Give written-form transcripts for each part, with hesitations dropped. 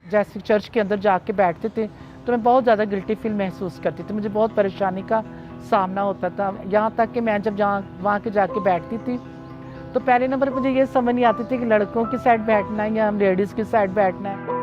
जैसे चर्च के अंदर जाके बैठते थे तो मैं बहुत ज़्यादा गिल्टी फील महसूस करती थी, मुझे बहुत परेशानी का सामना होता था। यहाँ तक कि मैं जब वहाँ के जाके बैठती थी तो पहले नंबर मुझे ये समझ नहीं आती थी कि लड़कों की साइड बैठना है या लेडीज़ की साइड बैठना है।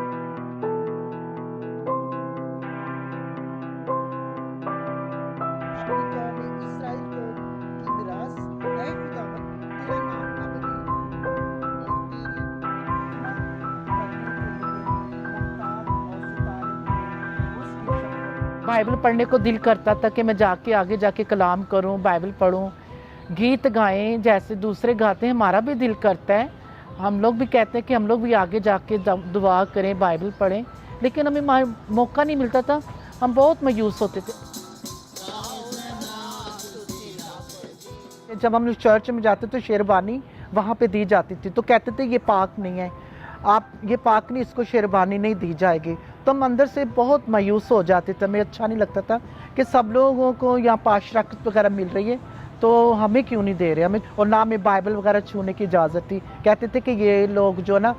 बाइबल पढ़ने को दिल करता था कि मैं जाके आगे जाके कलाम करूं, बाइबल पढूं, गीत गाएं जैसे दूसरे गाते हैं, हमारा भी दिल करता है। हम लोग भी कहते हैं कि हम लोग भी आगे जाके दुआ करें, बाइबल पढ़ें, लेकिन हमें मौका नहीं मिलता था। हम बहुत मायूस होते थे। जब हम लोग चर्च में जाते तो शेरवानी वहाँ पे दी जाती थी, तो कहते थे ये पाक नहीं है, आप ये पाक नहीं, इसको शेरवानी नहीं दी जाएगी। तो हम अंदर से बहुत मायूस हो जाते थे, हमें अच्छा नहीं लगता था कि सब लोगों को यहाँ पाक शराकत वगैरह मिल रही है तो हमें क्यों नहीं दे रहे हमें, और ना हमें बाइबल वगैरह छूने की इजाज़त थी। कहते थे कि ये लोग जो ना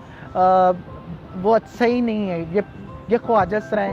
वो सही नहीं है, ये ख्वाजा सराय।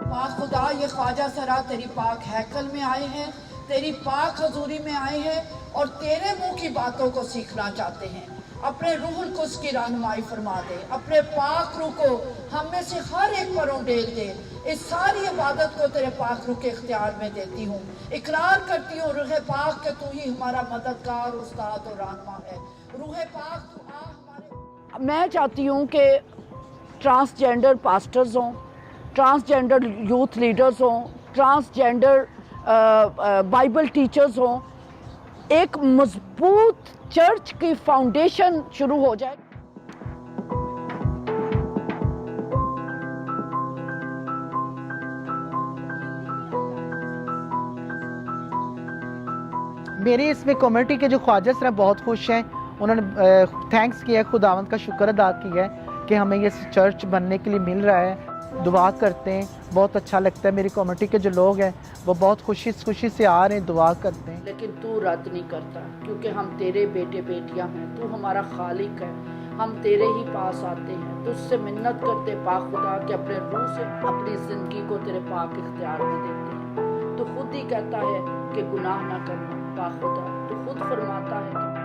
पाक खुदा, ये ख्वाजा सरा तेरी पाक हैकल में आए हैं, तेरी पाक हजूरी में आए हैं और तेरे मुंह की बातों को सीखना चाहते हैं। अपने रूहुल कुद्स की रहनुमाई फरमा दे, अपने पाक रूह को हम में से हर एक पर उंडेल दे। इस सारी इबादत को तेरे पाक रूह के इख्तियार में देती हूँ। इकरार करती हूँ रूह पाक के तू ही हमारा मददगार, उस्ताद और रहनुमा है। रूह पाक तू आ हमारे। मैं चाहती हूँ कि ट्रांसजेंडर पास्टर्स हों, ट्रांसजेंडर यूथ लीडर्स हों, ट्रांसजेंडर बाइबल टीचर्स हों, एक मजबूत चर्च की फाउंडेशन शुरू हो जाए। मेरी इसमें कम्युनिटी के जो ख्वाजा सर बहुत खुश हैं, उन्होंने थैंक्स किया, खुदावंद का शुक्र अदा किया है कि हमें ये चर्च बनने के लिए मिल रहा है। दुआ करते हैं, बहुत अच्छा लगता है। मेरी कम्युनिटी के जो लोग हैं वो बहुत खुशी से आ रहे हैं, दुआ करते हैं। लेकिन तू रद्द नहीं करता, क्योंकि हम तेरे बेटे बेटियां हैं, तू हमारा खालिक है, हम तेरे ही पास आते हैं, तुझसे मिन्नत करते पाक खुदा कि अपने रूह से अपनी ज़िंदगी को तेरे पाक इख्तियार में देते हैं। तू खुद ही कहता है कि गुनाह ना करना पाक खुदा, तू खुद फरमाता है कि